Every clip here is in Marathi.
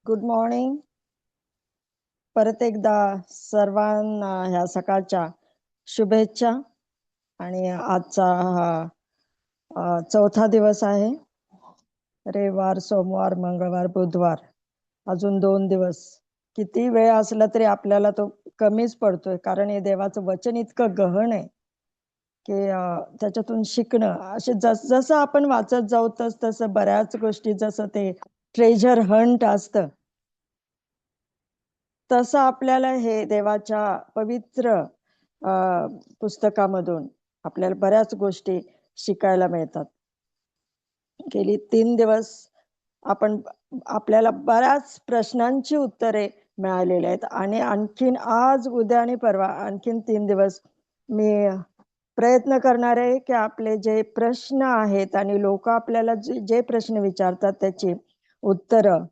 Good morning. परत एकदा सर्वांना ह्या सकाळच्या शुभेच्छा. आणि आजचा हा चौथा दिवस आहे. रविवार, सोमवार, मंगळवार, बुधवार, अजून 2 दिवस. किती वेळ असला तरी आपल्याला तो कमीच पडतोय, कारण हे देवाचं वचन इतकं गहन आहे की त्याच्यातून शिकणं. असे जसं आपण वाचत जाऊ तसं बऱ्याच गोष्टी, जसं ते ट्रेजर हंट असतं, तसं आपल्याला हे देवाच्या पवित्र पुस्तकामधून आपल्याला बऱ्याच गोष्टी शिकायला मिळतात. गेली 3 दिवस आपल्याला बऱ्याच प्रश्नांची उत्तरे मिळालेली आहेत, आणि आणखीन आज, उद्या आणि परवा आणखीन 3 दिवस मी प्रयत्न करणार आहे की आपले जे प्रश्न आहेत आणि लोक आपल्याला जे प्रश्न विचारतात त्याची उत्तरं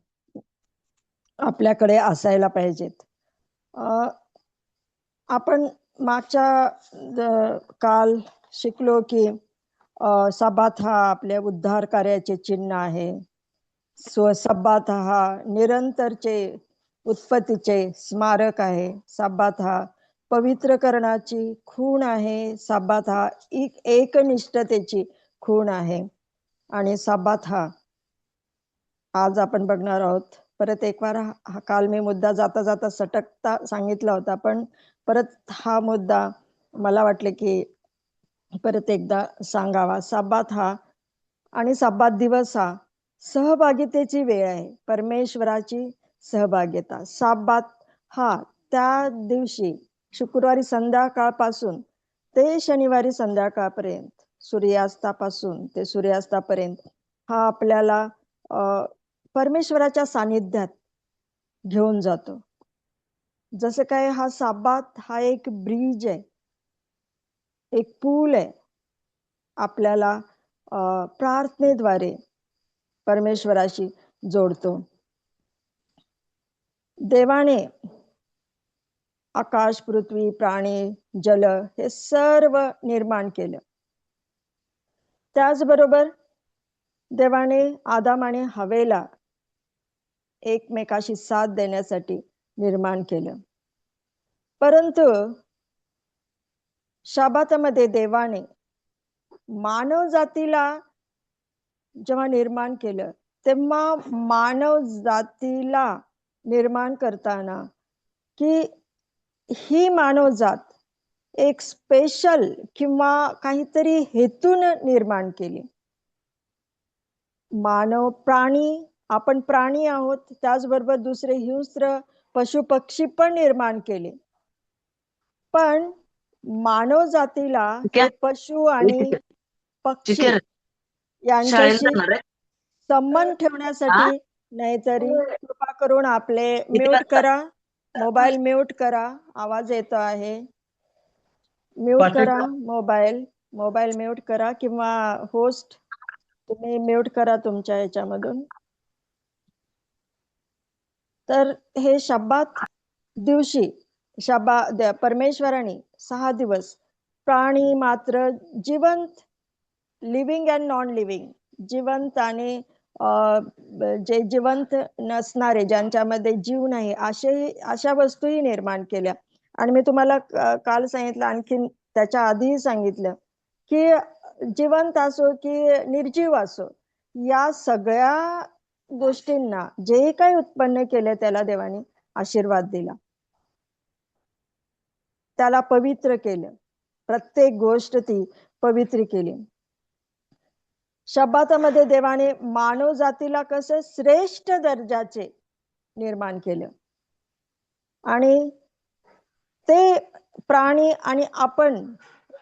आपल्याकडे असायला पाहिजेत. आपण मागच्या काल शिकलो की सब्बात हा आपल्या उद्धार कार्याचे चिन्ह आहे. सब्बात हा निरंतरचे उत्पत्तीचे स्मारक आहे. सब्बात हा पवित्रकरणाची खूण आहे. सब्बात हा एकनिष्ठतेची खूण आहे. आणि सब्बात हा आज आपण बघणार आहोत. परत एक वार काल मी मुद्दा जाता जाता सटकता सांगितला होता, पण परत हा मुद्दा मला वाटले की परत एकदा सांगावा. सब्बात हा आणि सब्बात दिवस हा सहभागितेची वेळ आहे, परमेश्वराची सहभागिता. सब्बात हा त्या दिवशी शुक्रवारी संध्याकाळपासून ते शनिवारी संध्याकाळपर्यंत, सूर्यास्तापासून ते सूर्यास्तापर्यंत हा आपल्याला परमेश्वराच्या सानिध्यात घेऊन जातो. जसं काय हा सब्बात हा एक ब्रिज आहे, एक पूल आहे, आपल्याला प्रार्थनेद्वारे परमेश्वराशी जोडतो. देवाने आकाश, पृथ्वी, प्राणी, जल हे सर्व निर्माण केलं. त्याचबरोबर देवाने आदाम आणि हवेला एकमेकाशी साथ देण्यासाठी निर्माण केलं. परंतु शब्बातामध्ये देवाने मानव जातीला जेव्हा निर्माण केलं, तेव्हा मानव जातीला निर्माण करताना की ही मानव जात एक स्पेशल किंवा काहीतरी हेतून निर्माण केली. मानव, प्राणी, आपण प्राणी आहोत, त्याचबरोबर दुसरे हिंस्र पशु पक्षी पण निर्माण केले. पण मानव जातीला हे पशु आणि पक्षी यांच्याशी संबंध ठेवण्यासाठी, नाहीतरी कृपा करून आपले म्यूट करा, मोबाईल म्यूट करा, आवाज येतो आहे, म्यूट करा मोबाईल म्यूट करा, किंवा होस्ट तुम्ही म्यूट करा तुमच्या याच्यामधून. तर हे शब्बात दिवशी परमेश्वराने 6 दिवस प्राणी मात्र, जिवंत, लिव्हिंग अँड नॉन लिव्हिंग, जिवंत आणि जे जिवंत नसणारे, ज्यांच्यामध्ये जीव नाही, अशा वस्तूही निर्माण केल्या. आणि मी तुम्हाला काल सांगितलं, आणखीन त्याच्या आधीही सांगितलं की जिवंत असो की निर्जीव असो, या सगळ्या गोष्टींना जे काही उत्पन्न केलं त्याला देवाने आशीर्वाद दिला, त्याला पवित्र केलं, प्रत्येक गोष्ट ती पवित्र केली. शब्बातामध्ये देवाने मानव जातीला कसं श्रेष्ठ दर्जाचे निर्माण केलं, आणि ते प्राणी आणि आपण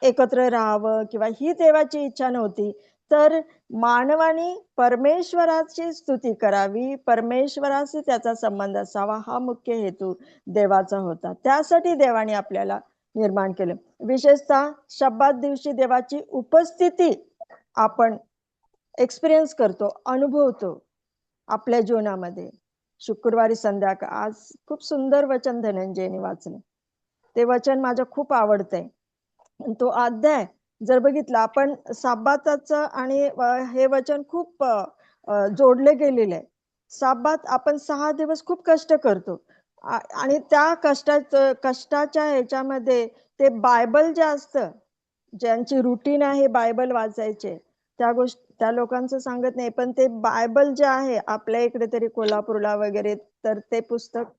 एकत्र राहावं किंवा ही देवाची इच्छा नव्हती, तर मानवाने परमेश्वराची स्तुती करावी, परमेश्वराशी त्याचा संबंध असावा, हा मुख्य हेतू देवाचा होता. त्यासाठी देवाने आपल्याला निर्माण केलं. विशेषतः शब्बात दिवशी देवाची उपस्थिती आपण एक्सपिरियन्स करतो, अनुभवतो आपल्या जीवनामध्ये. शुक्रवारी संध्याकाळ, आज खूप सुंदर वचन धनंजयने वाचलं, ते वचन माझं खूप आवडतंय. तो अध्याय जर बघितला आपण, सब्बाताचं आणि हे वचन खूप जोडले गेलेले आहे. साबात आपण 6 दिवस खूप कष्ट करतो आणि त्या कष्टाच्या ह्याच्यामध्ये ते बायबल जे असतं, ज्यांची रुटीन आहे बायबल वाचायचे, त्या लोकांचं सांगत नाही, पण ते बायबल जे आहे आपल्या इकडे तरी कोल्हापूरला वगैरे, तर ते पुस्तक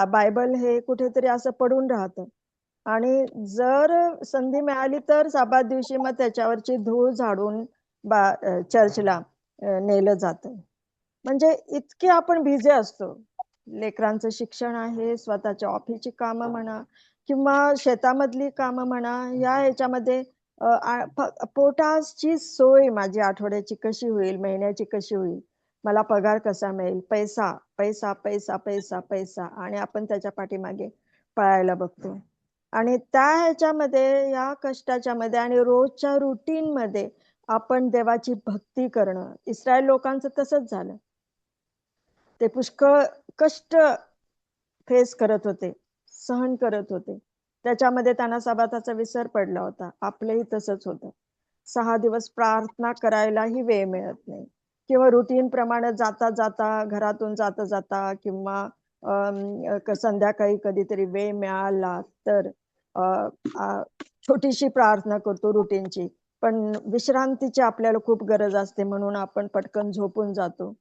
बायबल हे कुठेतरी असं पडून राहतं. आणि जर संधी मिळाली तर साबात दिवशी मग त्याच्यावरची धूळ झाडून चर्चला नेलं जातं. म्हणजे इतके आपण बिझी असतो. लेकरांचं शिक्षण आहे, स्वतःच्या ऑफिसची कामं म्हणा किंवा शेतामधली कामं म्हणा, या ह्याच्यामध्ये पोटाची सोय माझी आठवड्याची कशी होईल, महिन्याची कशी होईल, मला पगार कसा मिळेल, पैसा, पैसा, पैसा, पैसा, पैसा, आणि आपण त्याच्या पाठीमागे पळायला बघतो. आणि त्या ह्याच्यामध्ये, या कष्टाच्या मध्ये आणि रोजच्या रुटीन मध्ये आपण देवाची भक्ती करणं, इस्रायल लोकांचं तसंच झालं. ते पुष्कळ कष्ट फेस करत होते, सहन करत होते. त्याच्यामध्ये त्यांना सबाताचा विसर पडला होता. आपलंही तसंच होतं. 6 दिवस प्रार्थना करायलाही वेळ मिळत नाही किंवा रुटीन प्रमाणे जाता जाता, घरातून जाता जाता किंवा संध्याकाळी कधीतरी वेळ मिळाला तर अ, अ, छोटीशी प्रार्थना करतो रुटीनची. पण विश्रांतीची आपल्याला खूप गरज असते म्हणून आपण पटकन झोपून जातो.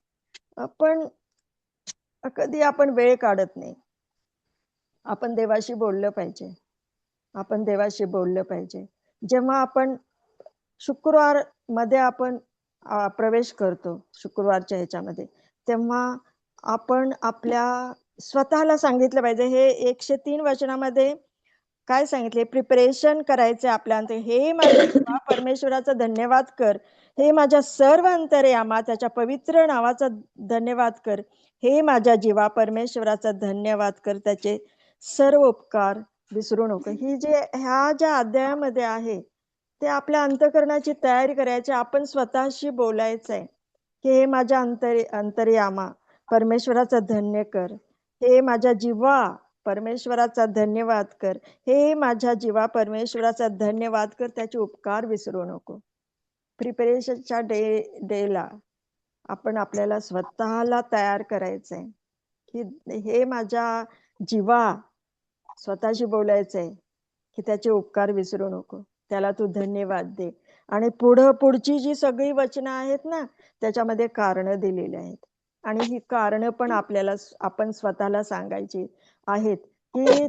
पण कधी आपण वेळ काढत नाही. आपण देवाशी बोललं पाहिजे. आपण देवाशी बोललं पाहिजे. जेव्हा आपण शुक्रवार मध्ये आपण प्रवेश करतो, शुक्रवारच्या ह्याच्यामध्ये, तेव्हा आपण आपल्या स्वतःला सांगितलं पाहिजे. हे 103 वचनामध्ये काय सांगितले, प्रिपरेशन करायचे आपल्या अंतर. हे माझ्या जीवा परमेश्वराचा धन्यवाद कर, हे माझ्या सर्व अंतर्यामा त्याच्या पवित्र नावाचा धन्यवाद कर, हे माझ्या जीवा परमेश्वराचा धन्यवाद कर, त्याचे सर्व उपकार विसरू नको. ही जे ह्या ज्या अध्यायामध्ये आहे, ते आपल्या अंतकरणाची तयारी करायची. आपण स्वतःशी बोलायचंय की हे माझ्या अंतर्यामा परमेश्वराचा धन्य कर, हे माझ्या जीवा परमेश्वराचा धन्यवाद कर, हे माझ्या जीवा परमेश्वराचा धन्यवाद कर, त्याचे उपकार विसरू नको. प्रिपरेशनच्या डेला आपण आपल्याला स्वतःला तयार करायचंय की हे माझ्या जीवा, स्वतःशी बोलायचंय की त्याचे उपकार विसरू नको, त्याला तू धन्यवाद दे. आणि पुढची जी सगळी वचनं आहेत ना, त्याच्यामध्ये कारणं दिलेली आहेत. आणि ही कारणं पण आपल्याला आपण स्वतःला सांगायची आहेत की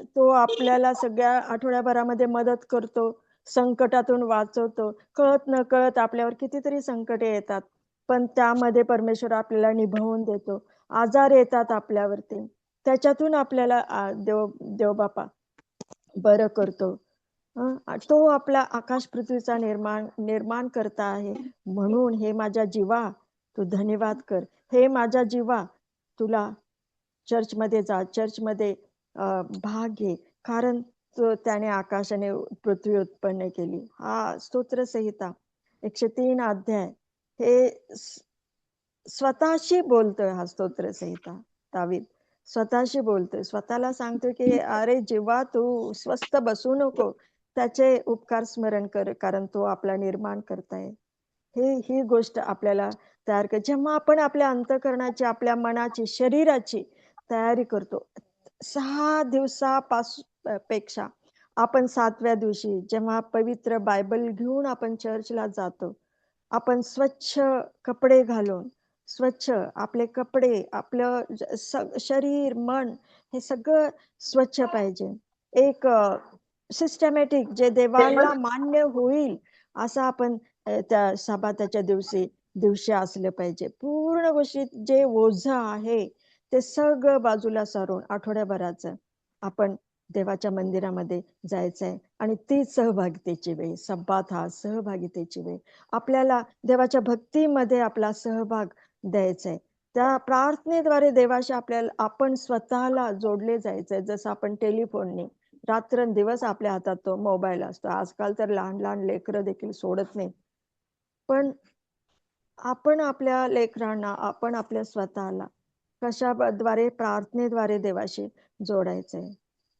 तो आपल्याला सगळ्या आठवड्याभरामध्ये मदत करतो, संकटातून वाचवतो. कळत न कळत आपल्यावर कितीतरी संकटे येतात, पण त्यामध्ये परमेश्वर आपल्याला निभावून देतो. आजार येतात आपल्यावरती, त्याच्यातून आपल्याला देव बापा बरं करतो. तो आपला आकाश पृथ्वीचा निर्माण करता आहे. म्हणून हे माझ्या जीवा तू धन्यवाद कर, हे माझ्या जीवा तुला चर्चमध्ये जा, चर्चमध्ये भाग घे, कारण त्याने आकाशाने पृथ्वी उत्पन्न केली. हा स्तोत्र संहिता 103 अध्याय हे स्वतःशी बोलतोय. हा स्तोत्र संहिता दावीद स्वतःशी बोलतोय, स्वतःला सांगतोय की अरे जेव्हा तू स्वस्थ बसू नको, त्याचे उपकार स्मरण कर, कारण तो आपला निर्माण करताय. ही गोष्ट आपल्याला तयार कर. जेव्हा आपण आपल्या अंतःकरणाची, आपल्या मनाची, शरीराची तयारी करतो, 6 दिवसापासून पेक्षा आपण 7व्या दिवशी जेव्हा पवित्र बायबल घेऊन आपण चर्चला जातो, आपण स्वच्छ कपडे घालून, स्वच्छ आपले कपडे, आपलं शरीर, मन, हे सगळं स्वच्छ पाहिजे. एक सिस्टमॅटिक जे देवाला मान्य होईल असं आपण त्या सबाताच्या दिवशी असलं पाहिजे. पूर्ण गोष्टीत जे ओझं आहे ते सगळं बाजूला सारून आठवड्याभराचं आपण देवाच्या मंदिरामध्ये जायचंय. आणि ती सहभागितेची वेळ, सब्बात हा सहभागितेची वेळ, आपल्याला देवाच्या भक्तीमध्ये आपला सहभाग द्यायचाय. त्या प्रार्थनेद्वारे देवाशी आपण स्वतःला जोडले जायचंय. जसं आपण टेलिफोनने रात्रंदिवस आपल्या हातात तो मोबाईल असतो. आजकाल तर लहान लहान लेकरं देखील सोडत नाही. पण आपण आपल्या लेकरांना, आपण आपल्या स्वतःला कशाद्वारे, प्रार्थनेद्वारे देवाशी जोडायचंय.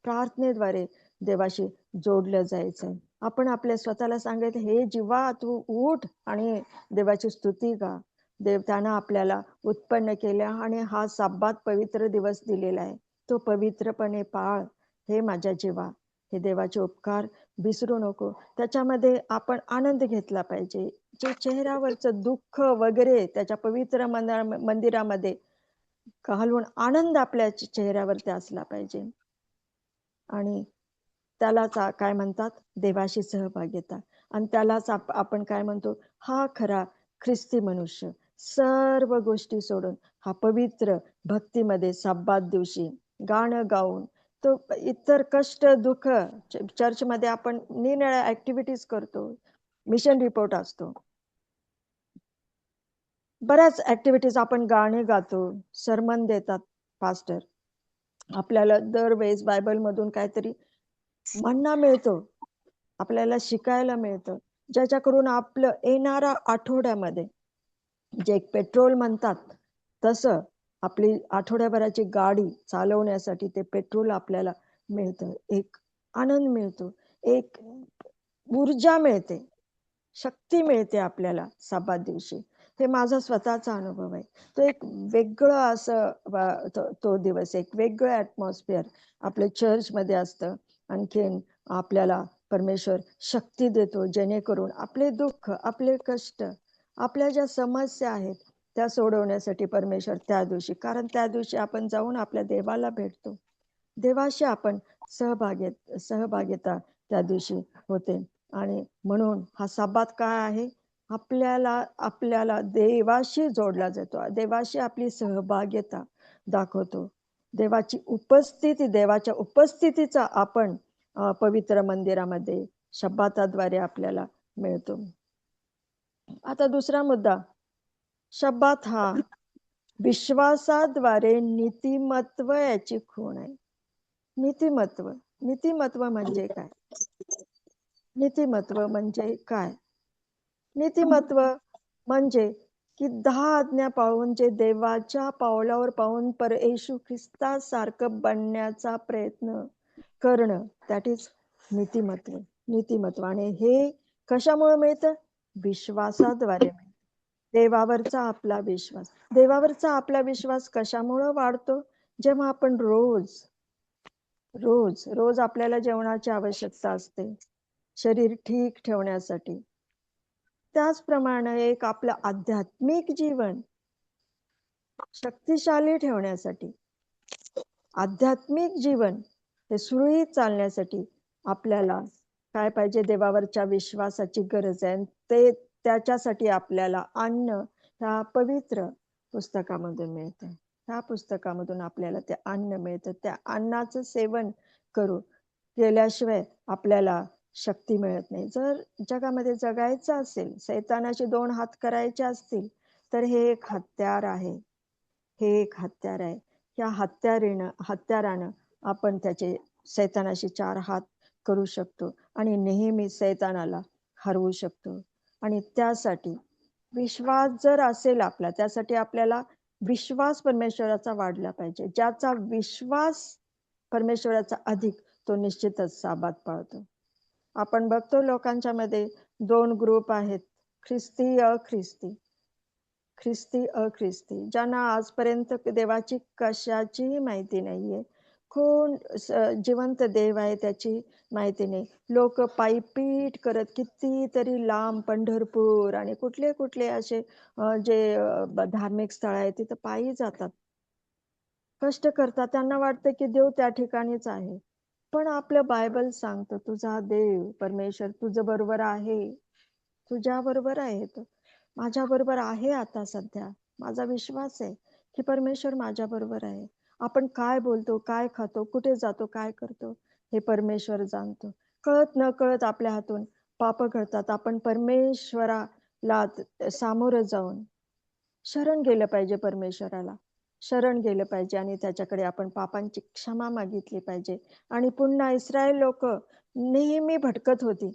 प्रार्थनेद्वारे देवाशी जोडलं जायचंय. आपण आपल्या स्वतःला सांगायचं, हे जीवा तू उठ आणि देवाची स्तुती गा. त्यानं आपल्याला उत्पन्न केल्या आणि हा साब्बात पवित्र दिवस दिलेला आहे. तो पवित्रपणे पाळ हे माझ्या जीवा. हे देवाचे उपकार विसरू नको. त्याच्यामध्ये आपण आनंद घेतला पाहिजे. जे चेहऱ्यावरचं दुःख वगैरे त्याच्या पवित्र मंदिरामध्ये घालून आनंद आपल्या चेहऱ्यावरती असला पाहिजे. आणि त्यालाच काय म्हणतात, देवाशी सहभागिता. आणि त्यालाच आपण काय म्हणतो, हा खरा ख्रिस्ती मनुष्य. सर्व गोष्टी सोडून हा पवित्र भक्तीमध्ये साब्बात दिवशी गाणं गाऊन तो इतर कष्ट दुःख, चर्चमध्ये आपण निरनिराळ्या ऍक्टिव्हिटीज करतो, मिशन रिपोर्ट असतो, बऱ्याच ऍक्टिव्हिटीज, आपण गाणे गातो, सरमन देतात पास्टर, आपल्याला दरवेळेस बायबल मधून काहीतरी म्हणणं मिळतो, आपल्याला शिकायला मिळतं, ज्याच्याकडून आपलं येणाऱ्या आठवड्यामध्ये जे एक पेट्रोल म्हणतात तसं आपली आठवड्याभराची गाडी चालवण्यासाठी ते पेट्रोल आपल्याला मिळतं, एक आनंद मिळतो, एक ऊर्जा मिळते, शक्ती मिळते आपल्याला साब्बात दिवशी. हे माझा स्वतःचा अनुभव आहे. तो एक वेगळं असं तो दिवस, एक वेगळं ॲटमॉस्फिअर आपल्या चर्चमध्ये असतं. आणखीन आपल्याला परमेश्वर शक्ती देतो, जेणेकरून आपले दुःख, आपले कष्ट, आपल्या ज्या समस्या आहेत त्या सोडवण्यासाठी परमेश्वर त्या दिवशी, कारण त्या दिवशी आपण जाऊन आपल्या देवाला भेटतो, देवाशी आपण सहभागिता त्या दिवशी होते. आणि म्हणून हा साब्बात काय आहे, आपल्याला देवाशी जोडला जातो, देवाशी आपली सहभागिता दाखवतो, देवाच्या उपस्थितीचा आपण पवित्र मंदिरामध्ये शब्बाताद्वारे आपल्याला मिळतो. आता दुसरा मुद्दा, शब्बात हा विश्वासाद्वारे नीतिमत्व याची खूण आहे. नीतिमत्व म्हणजे काय? नीतिमत्व म्हणजे काय? नीतिमत्व म्हणजे की 10 आज्ञा पाळून, जे देवाच्या पावलावर पाहून येशू ख्रिस्तासारखं बनण्याचा प्रयत्न करणं, दॅट इज नीतिमत्व. आणि हे कशामुळे मिळतं? विश्वासाद्वारे. देवावरचा आपला विश्वास कशामुळे वाढतो? जेव्हा आपण रोज आपल्याला जेवणाची आवश्यकता असते, शरीर ठीक ठेवण्यासाठी. त्याचप्रमाणे एक आपलं आध्यात्मिक जीवन शक्तिशाली ठेवण्यासाठी, आध्यात्मिक जीवन हे सुरळीत चालण्यासाठी आपल्याला काय पाहिजे? देवावरच्या विश्वासाची गरज आहे. त्याच्यासाठी आपल्याला अन्न ह्या पवित्र पुस्तकामधून मिळतं. ह्या पुस्तकामधून आपल्याला ते अन्न मिळतं. त्या अन्नाचं सेवन केल्याशिवाय आपल्याला शक्ती मिळत नाही. जर जगामध्ये जगायचं असेल, सैतानाचे 2 हात करायचे असतील, तर हे एक हत्यार आहे. या हत्यारानं आपण सैतानाशी 4 हात करू शकतो आणि नेहमी सैतानाला हरवू शकतो. आणि त्यासाठी विश्वास जर असेल आपला, त्यासाठी आपल्याला विश्वास परमेश्वराचा वाढला पाहिजे. ज्याचा विश्वास परमेश्वराचा अधिक, तो निश्चितच साब्बात पाळतो. आपण बघतो लोकांच्या मध्ये 2 ग्रुप आहेत, ख्रिस्ती अख्रिस्ती, ज्यांना आजपर्यंत देवाची कशाचीही माहिती नाहीये. कोण जिवंत देव आहे त्याची माहिती नाही. लोक पायपीट करत कितीतरी लांब पंढरपूर आणि कुठले असे जे धार्मिक स्थळ आहे तिथं पायी जातात, कष्ट करतात. त्यांना वाटतं की देव त्या ठिकाणीच आहे. पण आपलं बायबल सांगतं, तुझा देव परमेश्वर तुझ्या बरोबर आहे, तुझ्या बरोबर आहे, तो माझ्या बरोबर आहे. आता सध्या माझा विश्वास आहे की परमेश्वर माझ्या बरोबर आहे. आपण काय बोलतो, काय खातो, कुठे जातो, काय करतो, हे परमेश्वर जाणतो. कळत न कळत आपल्या हातून पाप घडतात. आपण परमेश्वराला सामोरं जाऊन शरण गेलं पाहिजे, परमेश्वराला शरण गेलं पाहिजे आणि त्याच्याकडे आपण पापांची क्षमा मागितली पाहिजे. आणि पुन्हा इस्रायल लोक नेहमी भटकत होती,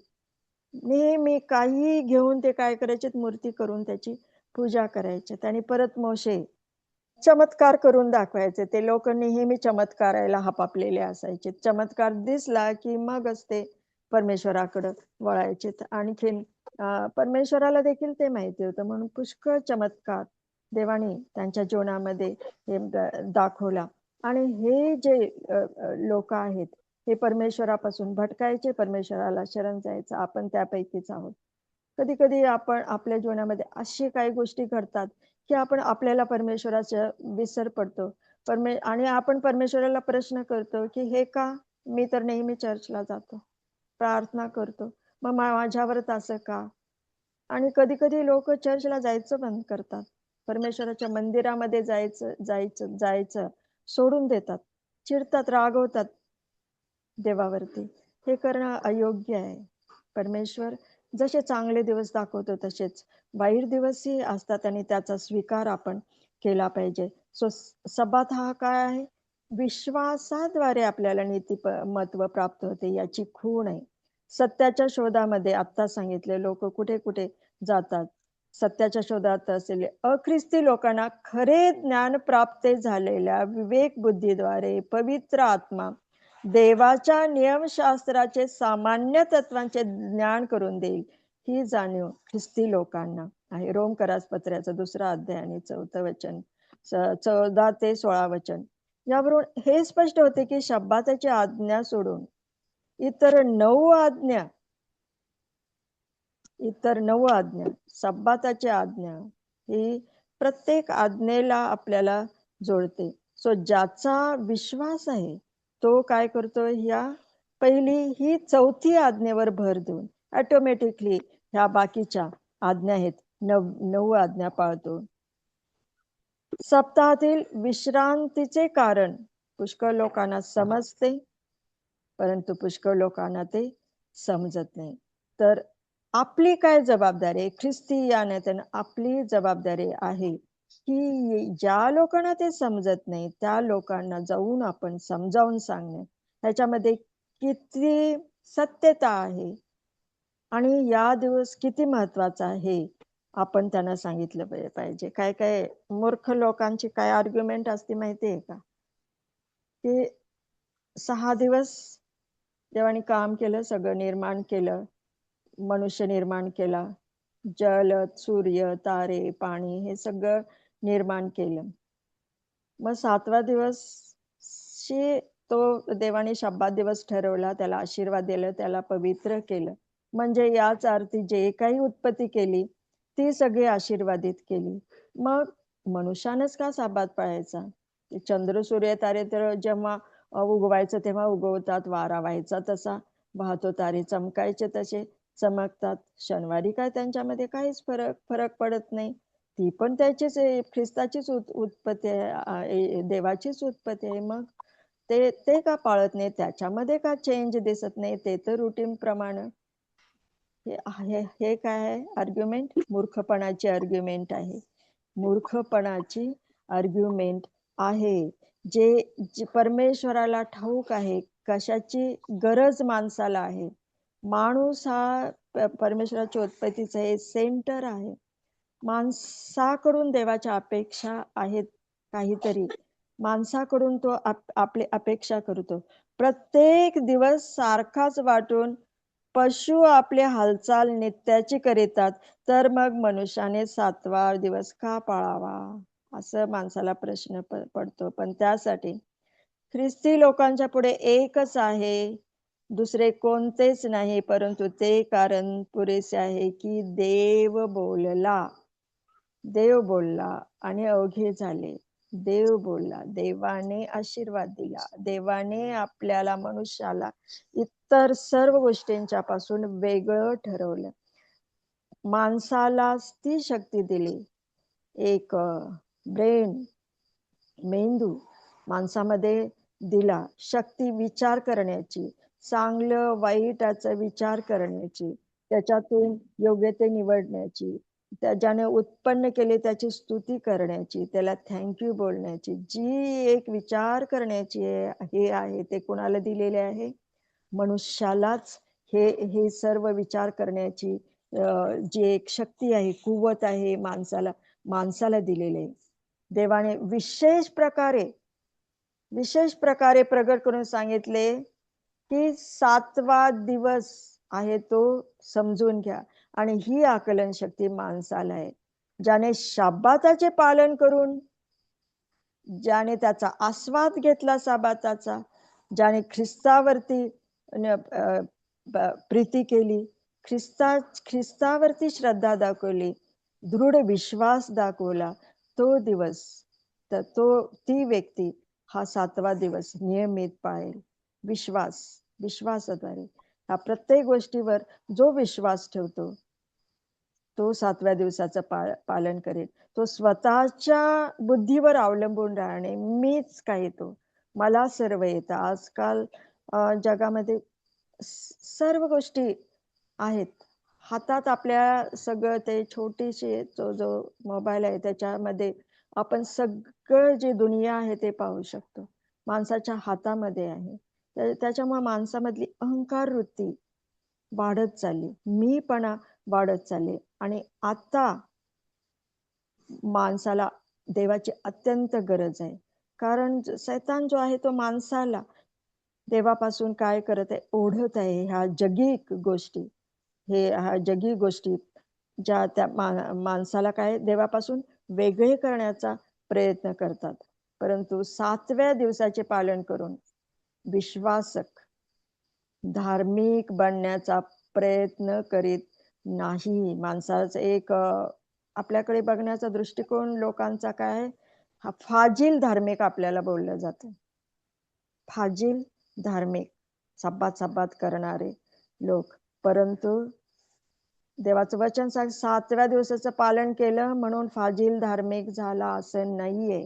नेहमी काही घेऊन ते काय करायचे, मूर्ती करून त्याची पूजा करायचे. आणि परत मोशे चमत्कार करून दाखवायचे. ते लोक नेहमी चमत्कारायला हपापलेले असायचे. चमत्कार दिसला की मगच ते परमेश्वराकडे वळायचे. आणखीन परमेश्वराला देखील ते माहिती होतं, म्हणून पुष्कळ चमत्कार देवाने त्यांच्या जीवनामध्ये हे दाखवला. आणि हे जे लोक आहेत, हे परमेश्वरापासून भटकायचे, परमेश्वराला शरण जायचं. आपण त्यापैकीच आहोत. कधी कधी आपण आपल्या जीवनामध्ये अशी काही गोष्टी घडतात की आपण आपल्याला परमेश्वराचा विसर पडतो. आणि आपण परमेश्वराला प्रश्न करतो की हे का? मी तर नेहमी चर्चला जातो, प्रार्थना करतो, मग माझ्यावरच असं का? आणि कधी कधी लोक चर्चला जायचं बंद करतात, परमेश्वराच्या मंदिरामध्ये जायचं जायचं जायचं सोडून देतात, चिडतात, रागवतात देवावरती. हे करणं अयोग्य आहे. परमेश्वर जसे चांगले दिवस दाखवतो तसेच वाईट दिवसही असतात आणि त्याचा स्वीकार आपण केला पाहिजे. सो सब्बात हा काय आहे? विश्वासाद्वारे आपल्याला महत्व प्राप्त होते, याची खूण आहे. सत्याच्या शोधामध्ये आत्ता सांगितले लोक कुठे कुठे जातात, सत्याच्या शोधात असलेले अख्रिस्ती लोकांना खरे ज्ञान प्राप्त झालेल्या विवेक बुद्धीद्वारे पवित्र आत्मा देवाच्या नियमशास्त्राचे सामान्य तत्वांचे ज्ञान करून देईल, ही जाणीव ख्रिस्ती लोकांना आहे. रोमकरास पत्राचा 2 अध्याय आणि 4 वचन, 14 ते 16 वचन. यावरून हे स्पष्ट होते की शब्बाताची आज्ञा सोडून इतर 9 आज्ञा, सब्बाताची आज्ञा ही प्रत्येक आज्ञेला आपल्याला जोडते. सो ज्याचा विश्वास आहे तो काय करतो? या पहिली ही 4थी आज्ञेवर भर देऊन ऑटोमॅटिकली ह्या बाकीच्या आज्ञा आहेत 9 आज्ञा पाळतो. सप्ताहातील विश्रांतीचे कारण पुष्कळ लोकांना समजते, परंतु पुष्कळ लोकांना ते समजत नाही. तर आपली काय जबाबदारी आहे? ख्रिस्ती या नात्याने आपली जबाबदारी आहे की ज्या लोकांना ते समजत नाही त्या लोकांना जाऊन आपण समजावून सांगणे, त्याच्यामध्ये किती सत्यता आहे आणि या दिवस किती महत्वाचा आहे आपण त्यांना सांगितलं पाहिजे. काय काय मूर्ख लोकांची काय आर्ग्युमेंट असते माहिती आहे का? की 6 दिवस देवाने काम केलं, सगळं निर्माण केलं, मनुष्य निर्माण केला, जल, सूर्य, तारे, पाणी हे सगळं निर्माण केलं. मग 7वा दिवशी तो देवाने शब्बात दिवस ठरवला, त्याला आशीर्वाद दिला, त्याला पवित्र केलं. म्हणजे याच अर्थी जे काही उत्पत्ती केली ती सगळी आशीर्वादित केली. मग मनुष्यानेच का शब्बात पाळायचा? चंद्र, सूर्य, तारे तर जेव्हा उगवायचं तेव्हा उगवतात, वारा व्हायचा तसा वाहतो, तारे चमकायचे तसे चमकतात. शनिवारी काय त्यांच्यामध्ये काहीच फरक पडत नाही. ती पण त्याचीच ख्रिस्ताचीच उत्पत्ती आहे, देवाचीच उत्पत्ती आहे. मग ते का पाळत नाही? त्याच्यामध्ये का चेंज दिसत नाही? ते तर रुटीन प्रमाणे. हे काय आहे? आर्ग्युमेंट, मूर्खपणाची आर्ग्युमेंट आहे. मूर्खपणाची आर्ग्युमेंट आहे. जे परमेश्वराला ठाऊक आहे कशाची गरज माणसाला आहे. माणूस हा परमेश्वराच्या उत्पत्तीचा हे सेंटर आहे. माणसाकडून देवाच्या अपेक्षा आहेत काहीतरी. माणसाकडून तो आपली अपेक्षा करतो. प्रत्येक दिवस सारखाच वाटून पशु आपली हालचाल नित्याची करीतात, तर मग मनुष्याने 7वा दिवस का पाळावा? असं माणसाला प्रश्न पडतो. पण त्यासाठी ख्रिस्ती लोकांच्या पुढे एकच आहे, दुसरे कोणतेच नाही, परंतु ते कारण पुरेसे आहे की देव बोलला आणि अवघे झाले. देव बोलला, देवाने आशीर्वाद दिला, देवाने आपल्याला मनुष्याला इतर सर्व गोष्टींच्या पासून वेगळं ठरवलं, माणसाला ती शक्ती दिली, एक ब्रेन, मेंदू माणसामध्ये दिला, शक्ती विचार करण्याची, चांगलं वाईटाचा विचार करण्याची, त्याच्यातून योग्य ते निवडण्याची, ज्याने उत्पन्न केले त्याची स्तुती करण्याची, त्याला थँक्यू बोलण्याची, जी एक विचार करण्याची हे आहे, ते कोणाला दिलेले आहे? मनुष्यालाच हे सर्व विचार करण्याची जी एक शक्ती आहे, कुवत आहे, माणसाला दिलेले आहे. देवाने विशेष प्रकारे प्रगट करून सांगितले की 7वा दिवस आहे तो समजून घ्या. आणि ही आकलन शक्ती माणसाला आहे. ज्याने शाब्बाताचे पालन करून, ज्याने त्याचा आस्वाद घेतला साबाताचा, ज्याने ख्रिस्तावरती प्रीती केली, ख्रिस्तावरती श्रद्धा दाखवली, दृढ विश्वास दाखवला, तो दिवस, तर ती व्यक्ती हा 7वा दिवस नियमित पाळेल. विश्वासाद्वारे ह्या प्रत्येक गोष्टीवर जो विश्वास ठेवतो तो 7व्या दिवसाचं पालन करेल. तो स्वतःच्या बुद्धीवर अवलंबून राहणे, मीच काय तो, मला सर्व येतं. आजकाल जगामध्ये सर्व गोष्टी आहेत. हातात आपल्या सगळं ते छोटीशी जो मोबाईल आहे त्याच्यामध्ये आपण सगळं जे दुनिया आहे ते पाहू शकतो. माणसाच्या हातामध्ये आहे. त्याच्यामुळे माणसामधली अहंकार वृत्ती वाढत चालली, मीपणा वाढत चालली. आणि आता माणसाला देवाची अत्यंत गरज आहे. कारण सैतान जो आहे तो माणसाला देवापासून काय करत आहे, ओढत आहे ह्या जगी गोष्टी, ह्या जगी गोष्टी ज्या त्या माणसाला काय देवापासून वेगळे करण्याचा प्रयत्न करतात. परंतु 7व्या दिवसाचे पालन करून विश्वासक धार्मिक बनण्याचा प्रयत्न करीत नाही. माणसाचा एक आपल्याकडे बघण्याचा दृष्टिकोन लोकांचा काय, हा फाजील धार्मिक आपल्याला बोललं जातं. फाजील धार्मिक, सब्बात करणारे लोक. परंतु देवाचं वचन सांग 7व्या दिवसाचं पालन केलं म्हणून फाजील धार्मिक झाला असं नाहीये.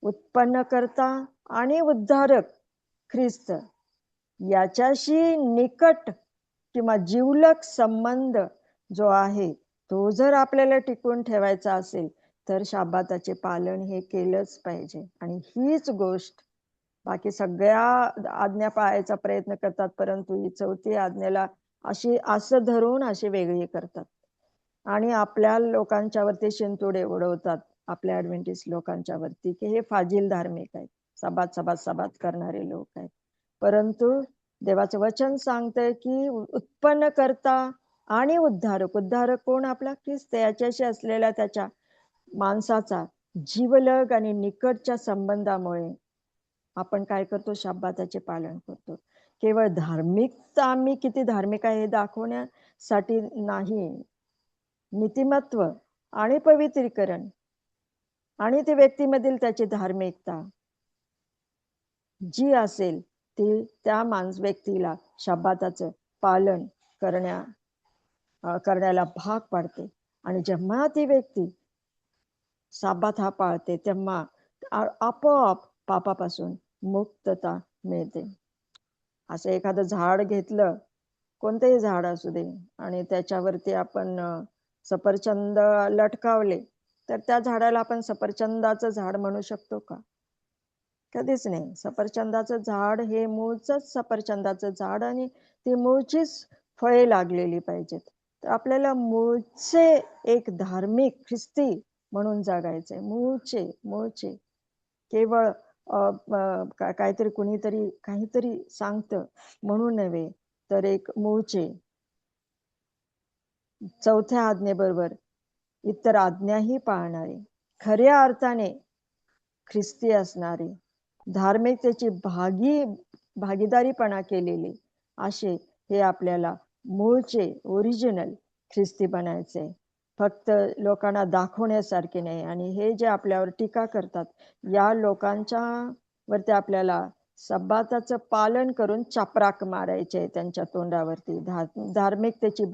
उत्पन्नकर्ता आणि उद्धारक ख्रिस्त याच्याशी निकट किंवा जिवलग संबंध जो आहे तो जर आपल्याला टिकून ठेवायचा असेल तर शाब्बाताचे पालन हे केलंच पाहिजे. आणि हीच गोष्ट बाकी सगळ्या आज्ञा पाळायचा प्रयत्न करतात, परंतु ही 4थी आज्ञेला असं धरून अशी वेगळी करतात आणि आपल्या लोकांच्यावरती शिंतोडे उडवतात, आपल्या ऍडव्हेंटिस्ट लोकांच्या वरती, की हे फाजील धार्मिक आहेत, सबात करणारे लोक आहेत. परंतु देवाचं वचन सांगतंय की उत्पन्न करता आणि उद्धारक कोण, आपला ख्रिस्त, याच्याशी असलेल्या त्याच्या माणसाचा जीवलग आणि निकटच्या संबंधामुळे आपण काय करतो, शाब्बाताचे पालन करतो. केवळ धार्मिकता, आम्ही किती धार्मिक आहे हे दाखवण्यासाठी नाही, नीतिमत्व आणि पवित्रीकरण आणि ते व्यक्तीमधील त्याची धार्मिकता जी असेल ती त्या व्यक्तीला शाब्बाताचं पालन करण्याला भाग पाडते. आणि जेव्हा ती व्यक्ती साब्बात हा पाळते तेव्हा आपोआप पापापासून मुक्तता मिळते. असं एखादं झाड घेतलं, कोणतेही झाड असू दे, आणि त्याच्यावरती आपण सफरचंद लटकावले तर त्या झाडाला आपण सफरचंदाचं झाड म्हणू शकतो का? कधीच नाही. सफरचंदाचं झाड हे मूळच सफरचंदाचं झाड आणि ती मूळचीच फळे लागलेली पाहिजेत. तर आपल्याला मूळचे एक धार्मिक ख्रिस्ती म्हणून जगायचंय. मूळचे केवळ काहीतरी कुणीतरी काहीतरी सांगतं म्हणून नव्हे, तर एक मूळचे 4थ्या आज्ञेबरोबर इतर आज्ञाही पाळणारे, खऱ्या अर्थाने ख्रिस्ती असणारे, धार्मिकतेची भागीदारीपणा केलेले असे हे आपल्याला मूळचे ओरिजिनल ख्रिस्ती बनायचे. फक्त लोकांना दाखवण्यासारखे नाही. आणि हे जे आपल्यावर टीका करतात या लोकांच्या वरती आपल्याला सब्बाताचं पालन करून चापराक मारायचे त्यांच्या तोंडावरती. धार्मिकतेची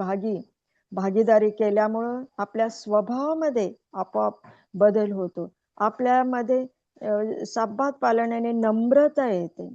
भागीदारी केल्यामुळं आपल्या स्वभावामध्ये आपोआप बदल होतो. आपल्यामध्ये सब्बात पालनाने नम्रता येते,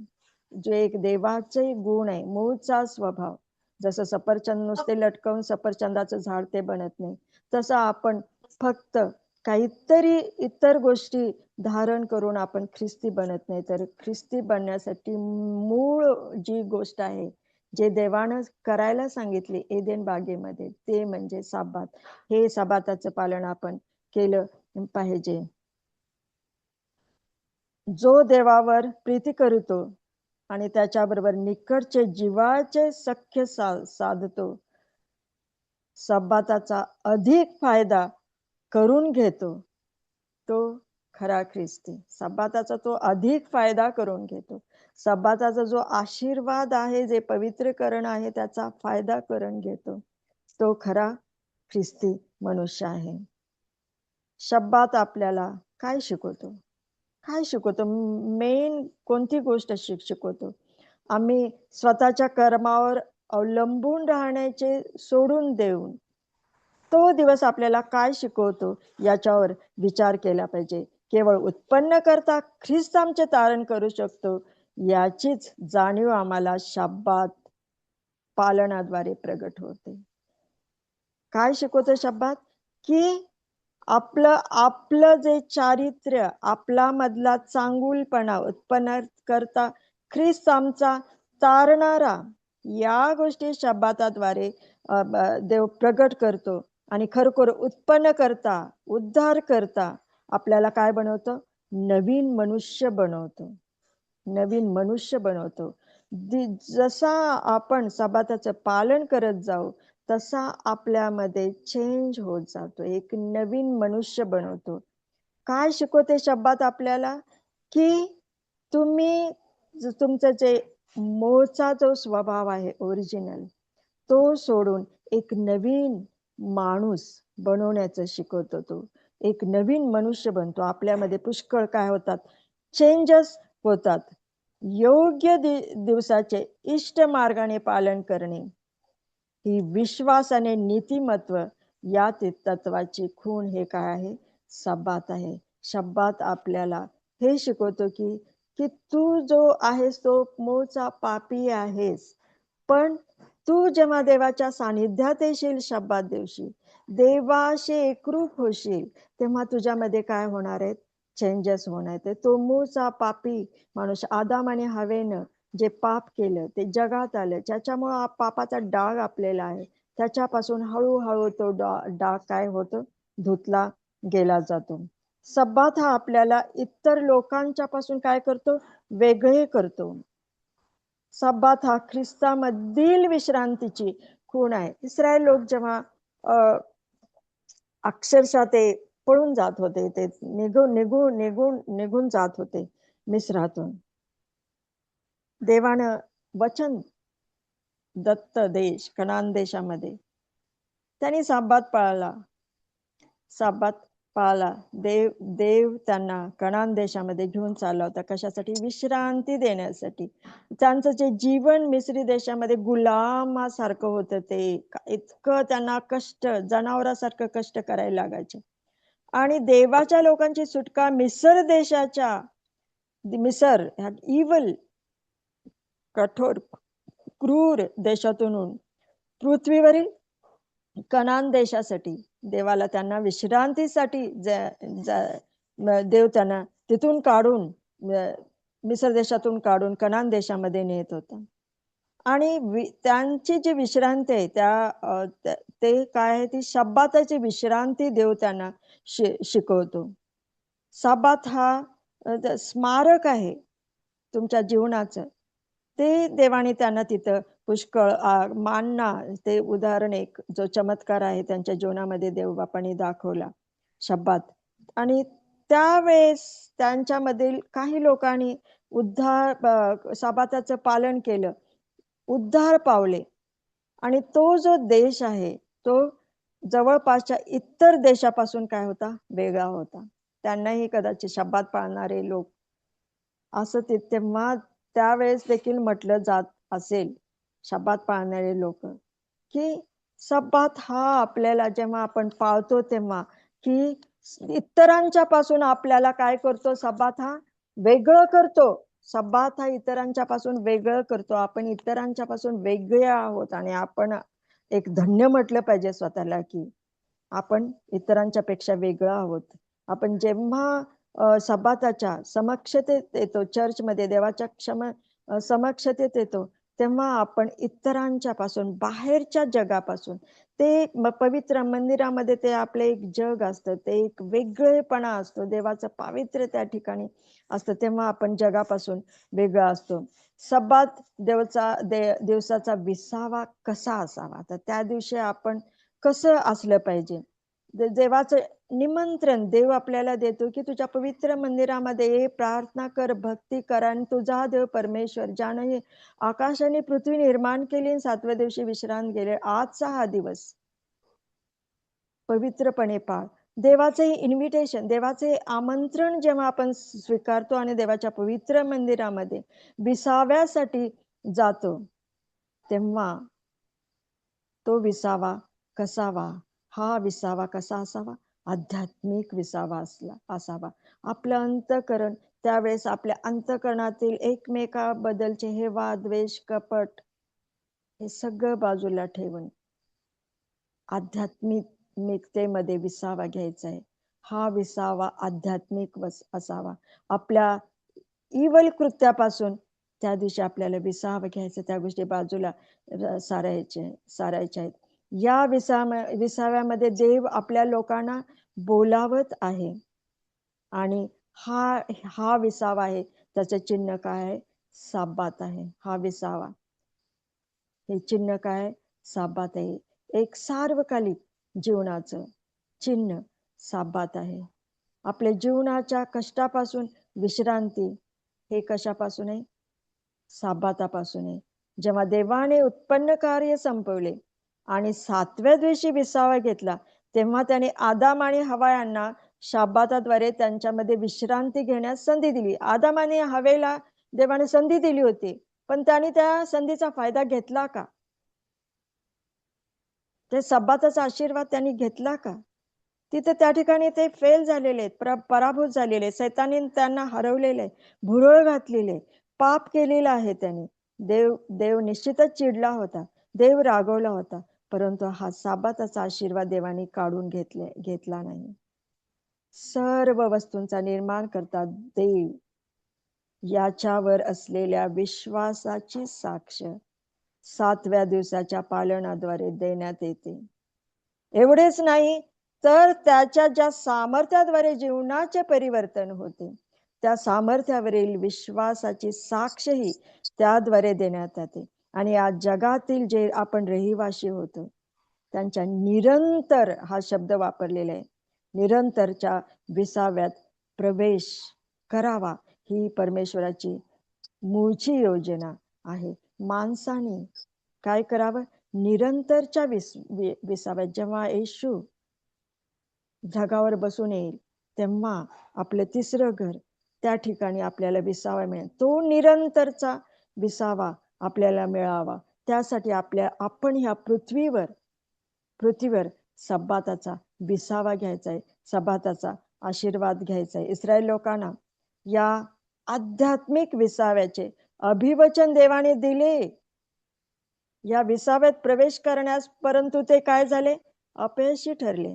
जे एक देवाचे गुण आहे, मूळचा स्वभाव. जसं सफरचंद नुसते लटकवून सफरचंदाचं झाड ते बनत नाही, तसं आपण फक्त काहीतरी इतर गोष्टी धारण करून आपण ख्रिस्ती बनत नाही. तर ख्रिस्ती बनण्यासाठी मूळ जी गोष्ट आहे, जे देवानं करायला सांगितले एदेन बागेमध्ये, ते म्हणजे साब्बात. हे साब्बाताचं पालन आपण केलं पाहिजे. जो देवावर प्रीती करतो आणि त्याच्याबरोबर निकटचे जीवाचे सख्य साधतो, सब्बाताचा अधिक फायदा करून घेतो, तो खरा ख्रिस्ती. सब्बाताचा तो अधिक फायदा करून घेतो. सब्बाताचा जो आशीर्वाद आहे, जे पवित्रीकरण आहे, त्याचा फायदा करून घेतो, तो खरा ख्रिस्ती मनुष्य आहे. शब्बात आपल्याला काय शिकवतो? काय शिकवतो? मेन कोणती गोष्ट शिकवतो? आम्ही स्वतःच्या कर्मावर अवलंबून राहण्याचे सोडून देऊन तो दिवस आपल्याला काय शिकवतो याच्यावर विचार केला पाहिजे. केवळ उत्पन्न करता ख्रिस्त आमचे तारण करू शकतो याचीच जाणीव आम्हाला शब्बात पालनाद्वारे प्रगट होते. काय शिकवतो शब्बात? की आपलं जे चारित्र्य, आपला मधला चांगुलपणा उत्पन्न करता ख्रिस्त आमचा तारणारा, या गोष्टी शब्बाताद्वारे देव प्रगट करतो. आणि खरोखर उत्पन्न करता, उद्धार करता आपल्याला काय बनवतो? नवीन मनुष्य बनवतो. नवीन मनुष्य बनवतो. जसा आपण सब्बाताचं पालन करत जाऊ तसा आपल्यामध्ये चेंज होत जातो, एक नवीन मनुष्य बनवतो. काय शिकवते शब्बात आपल्याला? की तुम्ही तुमचं जे मूळचा जो स्वभाव आहे ओरिजिनल, तो सोडून एक नवीन माणूस बनवण्याचं शिकवतो. तो एक नवीन मनुष्य बनतो. आपल्यामध्ये पुष्कळ काय होतात? चेंजेस होतात. योग्य दिवसाचे इष्ट मार्गाने पालन करणे ही विश्वास आणि नीतिमत्व या तत्वाची खूण हे काय आहे? शब्बात आहे. शब्बात आपल्याला हे शिकवतो की की तू जो आहेस तो मूळचा पापी आहेस, पण तू जेव्हा देवाच्या सानिध्यात येशील, शब्बात दिवशी देवाशी एकरूप होशील, तेव्हा तुझ्यामध्ये काय होणार आहेत? चेंजेस होणार आहेत. तो मूळचा पापी माणूस आदाम आणि हवेनं जे पाप केलं ते जगात आलं, ज्याच्यामुळे पापाचा डाग आपल्याला आहे, त्याच्यापासून हळूहळू तो डाग काय होतो? धुतला गेला जातो. सब्बात हा आपल्याला इतर लोकांच्या पासून काय करतो? वेगळे करतो. सब्बात हा ख्रिस्तामधील विश्रांतीची खूण आहे. इस्रायल लोक जेव्हा अक्षरशः ते पळून जात होते, ते निघून जात होते मिस्रातून, देवानं वचन दत्त देश कनान देशामध्ये त्यांनी सब्बात पाळला. सब्बात पाळला. देव त्यांना कनान देशामध्ये घेऊन चालला होता. कशासाठी? विश्रांती देण्यासाठी. त्यांचं जे जीवन मिस्री देशामध्ये गुलामासारखं होतं, ते इतकं त्यांना कष्ट, जनावरासारखं कष्ट करायला लागायचे. आणि देवाच्या लोकांची सुटका मिसर देशाच्या, मिसर ह्या इव्हल कठोर क्रूर देशातून पृथ्वीवरील कनान देशासाठी, देवाला त्यांना विश्रांतीसाठी देव त्यांना तिथून काढून, मिसर देशातून काढून कनान देशामध्ये नेत होता. आणि त्यांची जी विश्रांती आहे ते काय आहे? ती शब्बाताची विश्रांती देव त्यांना शिकवतो. सब्बात हा स्मारक आहे तुमच्या जीवनाचं. ते देवाने त्यांना तिथं पुष्कळ मानना, ते उदाहरण एक जो चमत्कार आहे त्यांच्या जीवनामध्ये देवबापाने दाखवला शब्बात. आणि त्यावेळेस त्यांच्यामधील काही लोकांनी सब्बाताचं पालन केलं, उद्धार पावले. आणि तो जो देश आहे तो जवळपासच्या इतर देशापासून काय होता? वेगळा होता. त्यांनाही कदाचित शब्बात पाळणारे लोक असं तेव्हा त्यावेळेस देखील म्हटलं जात असेल, शब्बात पाळणारे लोक, की सब्बात हा आपल्याला जेव्हा आपण पाळतो तेव्हा की इतरांच्या पासून आपल्याला काय करतो? सब्बात हा वेगळं करतो. सब्बात हा इतरांच्या पासून वेगळं करतो. आपण इतरांच्या पासून वेगळे आहोत आणि आपण एक धन्य म्हटलं पाहिजे स्वतःला की आपण इतरांच्या पेक्षा वेगळं आहोत. आपण जेव्हा सब्बाताच्या समक्षतेत येतो, चर्चमध्ये देवाच्या समक्षतेत येतो, तेव्हा आपण इतरांच्या पासून, बाहेरच्या जगापासून, ते पवित्र मंदिरामध्ये ते आपले एक जग असतं, ते एक वेगळेपणा असतो, देवाचं पावित्र्य त्या ठिकाणी असतं, तेव्हा आपण जगापासून वेगळा असतो. सब्बात दिवसाचा 20वा कसा असावा, तर त्या दिवशी आपण कसं असलं पाहिजे. देवाचं निमंत्रण देव आपल्याला देतो की तुझ्या पवित्र मंदिरामध्ये ये, प्रार्थना कर, भक्ती कर, आणि तुझा देव परमेश्वर ज्याने आकाश आणि पृथ्वी निर्माण केली, 7व्या दिवशी विश्रांत गेले, आजचा हा दिवस पवित्रपणे पाळ. देवाचे इन्व्हिटेशन, देवाचे आमंत्रण जेव्हा आपण स्वीकारतो आणि देवाच्या पवित्र मंदिरामध्ये विसाव्यासाठी जातो, तेव्हा तो विसावा कसावा, हा विसावा कसा असावा, आध्यात्मिक विसावा असावा. आपलं अंतःकरण त्यावेळेस आपल्या अंतःकरणातील एकमेकाबद्दलचे हे वाद, द्वेष, कपट हे सगळं बाजूला ठेवून आध्यात्मिकतेमध्ये विसावा घ्यायचा आहे. हा विसावा आध्यात्मिक असावा. आपल्या इवल कृत्यापासून त्या दिवशी आपल्याला विसावा घ्यायचा, त्या गोष्टी बाजूला सारायच्या आहेत. या विसाव्यामध्ये देव आपल्या लोकांना बोलावत आहे, आणि हा विसावा आहे, त्याचं चिन्ह काय आहे, साब्बात आहे. हा विसावा, हे चिन्ह काय, साब्बात आहे. एक सार्वकालिक जीवनाचं चिन्ह साब्बात आहे. आपल्या जीवनाच्या कष्टापासून विश्रांती हे कशापासून आहे, साब्बातापासून आहे. जेव्हा देवाने उत्पन्न कार्य संपवले आणि 7व्या दिवशी विसावा घेतला, तेव्हा त्याने आदाम आणि हव्वा यांना शाब्बाताद्वारे त्यांच्यामध्ये विश्रांती घेण्यास संधी दिली. आदाम आणि हव्वेला देवाने संधी दिली होती, पण त्यांनी त्या संधीचा फायदा घेतला का? ते सब्बाताचा आशीर्वाद त्यांनी घेतला का? तिथे त्या ठिकाणी ते फेल झालेले आहेत, पराभूत झालेले, सैतानी त्यांना हरवलेले, भुरळ घातलेले, पाप केलेलं आहे त्यांनी. देव निश्चितच चिडला होता, देव रागवला होता, परंतु हा सब्बाताचा आशीर्वाद देवाने काढून घेतला नाही. सर्व वस्तूंचा निर्माण करता देव याच्यावर असलेल्या विश्वासाची साक्ष 7व्या दिवसाच्या पालनाद्वारे देण्यात येते. एवढेच नाही, तर त्याच्या ज्या सामर्थ्याद्वारे जीवनाचे परिवर्तन होते, त्या सामर्थ्यावरील विश्वासाची साक्षही त्याद्वारे देण्यात येते. आणि आज जगातील जे आपण रहिवाशी होतो, त्यांच्या निरंतर, हा शब्द वापरलेला आहे, निरंतरच्या विसाव्यात प्रवेश करावा, ही परमेश्वराची मूळची योजना आहे. माणसाने काय करावं, निरंतरच्या विसाव्यात जेव्हा येशू जगावर बसून येईल, तेव्हा आपलं तिसरं घर, त्या ठिकाणी आपल्याला विसावा मिळेल. तो निरंतरचा विसावा आपल्याला मिळावा, त्यासाठी आपण ह्या पृथ्वीवर सब्बाताचा विसावा घ्यायचा आहे, सब्बाताचा आशीर्वाद घ्यायचा आहे. इस्रायल लोकांना या आध्यात्मिक विसाव्याचे अभिवचन देवाने दिले, या विसाव्यात प्रवेश करण्यास, परंतु ते काय झाले, अपयशी ठरले.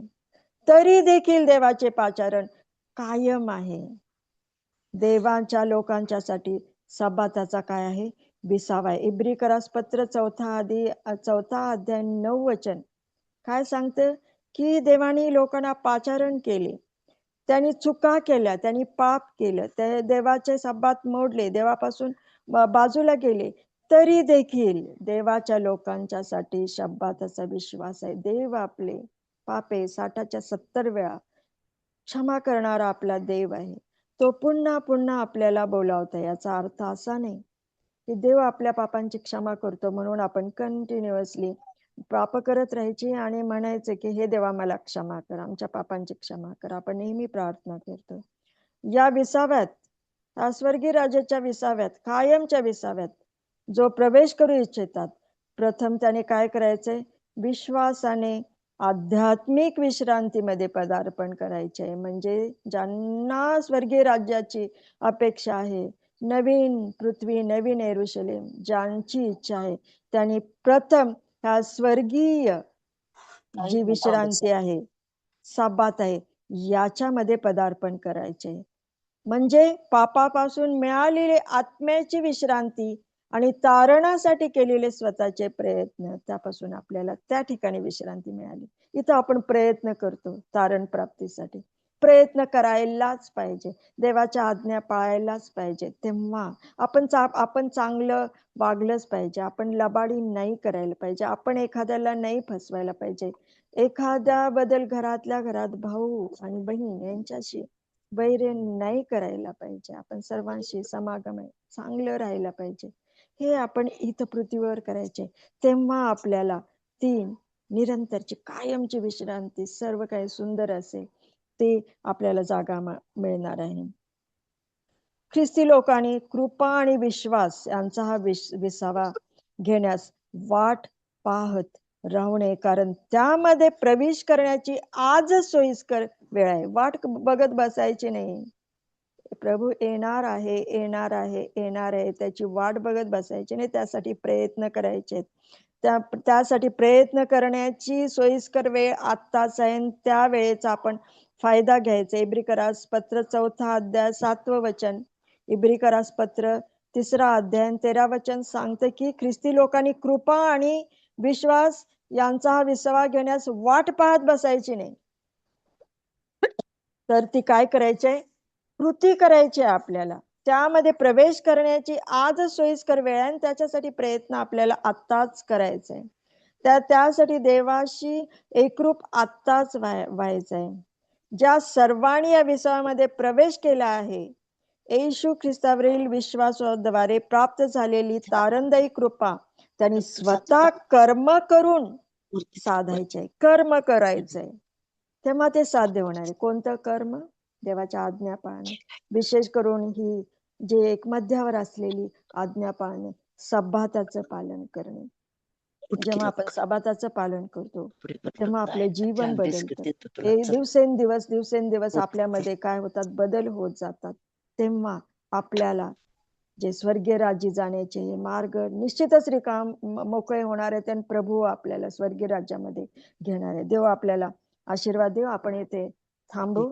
तरी देखील देवाचे पाचारण कायम आहे. देवाच्या लोकांच्यासाठी सब्बाताचा काय आहे, विसावा आहे. इब्रिकरास पत्र 4 अध्याय 9 वचन काय सांगतं, की देवाने लोकांना पाचारण केले, त्यांनी चुका केल्या, त्यांनी पाप केलं, ते देवाचे सब्बात मोडले, देवापासून बाजूला गेले, तरी देखील देवाच्या लोकांच्यासाठी सब्बाताचा विश्वास आहे. देव आपले पापे 60च्या 70 वेळा क्षमा करणारा आपला देव आहे. तो पुन्हा पुन्हा आपल्याला बोलावतो. याचा अर्थ असा नाही की देव आपल्या पापांची क्षमा करतो म्हणून आपण कंटिन्युअसली पाप करत राहायची आणि म्हणायचे की हे देवा मला क्षमा कर, आमच्या पापांची क्षमा कर. आपण नेहमी प्रार्थना करतो. या विसाव्यात, स्वर्गीय राजाच्या विसाव्यात, कायमच्या विसाव्यात जो प्रवेश करू इच्छितात, प्रथम त्याने काय करायचंय, विश्वासाने आध्यात्मिक विश्रांतीमध्ये पदार्पण करायचे. म्हणजे ज्यांना स्वर्गीय राज्याची अपेक्षा आहे, नवीन पृथ्वी, नवीन येरुशलेम ज्यांची इच्छा आहे, त्यांनी प्रथम ह्या स्वर्गीय जी विश्रांती आहे, सब्बात आहे, याच्यामध्ये पदार्पण करायचे. म्हणजे पापापासून मिळालेली आत्म्याची विश्रांती आणि तारणासाठी केलेले स्वतःचे प्रयत्न, त्यापासून आपल्याला त्या ठिकाणी विश्रांती मिळाली. इथं आपण प्रयत्न करतो तारण प्राप्तीसाठी. प्रयत्न करायलाच पाहिजे, देवाच्या आज्ञा पाळायलाच पाहिजे. तेव्हा आपण चांगलं वागलंच पाहिजे, आपण लबाडी नाही करायला पाहिजे, आपण एखाद्याला नाही फसवायला पाहिजे. एखाद्याबद्दल घरातल्या घरात भाऊ आणि बहीण यांच्याशी वैर नाही करायला पाहिजे. आपण सर्वांशी समागम आहे चांगलं राहायला पाहिजे. हे आपण इथं पृथ्वीवर करायचे. तेव्हा आपल्याला ती निरंतरची कायमची विश्रांती, सर्व काही सुंदर असेल ते आपल्याला जागा मिळणार आहे. ख्रिस्ती लोकांनी कृपा आणि विश्वास यांचा हा विसावा घेण्यास वाट पाहत राहू नये, कारण त्यामध्ये प्रवेश करण्याची आजच सोयीस्कर वेळ आहे. वाट बघत बसायची नाही. प्रभू येणार आहे, येणार आहे, येणार आहे, त्याची वाट बघत बसायची नाही, त्यासाठी प्रयत्न करायचे. त्यासाठी प्रयत्न करण्याची सोयीस्कर वेळ आत्ताच आहे. त्या वेळेचा आपण फायदा घ्यायचा. इब्रिकरास पत्र 4 अध्याय 7 वचन, इब्रिकरास पत्र 3 अध्याय 13 वचन सांगतं की ख्रिस्ती लोकांनी कृपा आणि विश्वास यांचा हा विसावा घेण्यास वाट पाहत बसायची नाही, तर ती काय करायचे, कृती करायची आपल्याला. त्यामध्ये प्रवेश करण्याची आज सोयीस्कर वेळ आहे, त्याच्यासाठी प्रयत्न आपल्याला आत्ताच करायचा आहे. त्यासाठी देवाशी एकरूप आत्ताच व्हायचं आहे. ज्या सर्वांनी या विसाव्यामध्ये प्रवेश केला आहे, येशू ख्रिस्तावरील विश्वासाद्वारे प्राप्त झालेली तारणदायी कृपा त्यांनी स्वतः कर्म करून साधायचे, कर्म करायचंय. तेव्हा ते साध्य होणार आहे. कोणतं कर्म? देवाच्या आज्ञा पाळणे. विशेष करून ही जे एक मध्यावर असलेली आज्ञा पाळणे, सब्बाताचं पालन करणे. जेव्हा आपण सब्बाताचं पालन करतो तेव्हा आपले जीवन बदलतं. दिवसेंदिवस आपल्यामध्ये काय होतात, बदल होत जातात. तेव्हा आपल्याला जे स्वर्गीय राज्य जाण्याचे मार्ग निश्चितच मोकळे होणार आहेत आणि प्रभू आपल्याला स्वर्गीय राज्यामध्ये घेणार आहे. देव आपल्याला आशीर्वाद देव. आपण येथे थांबू.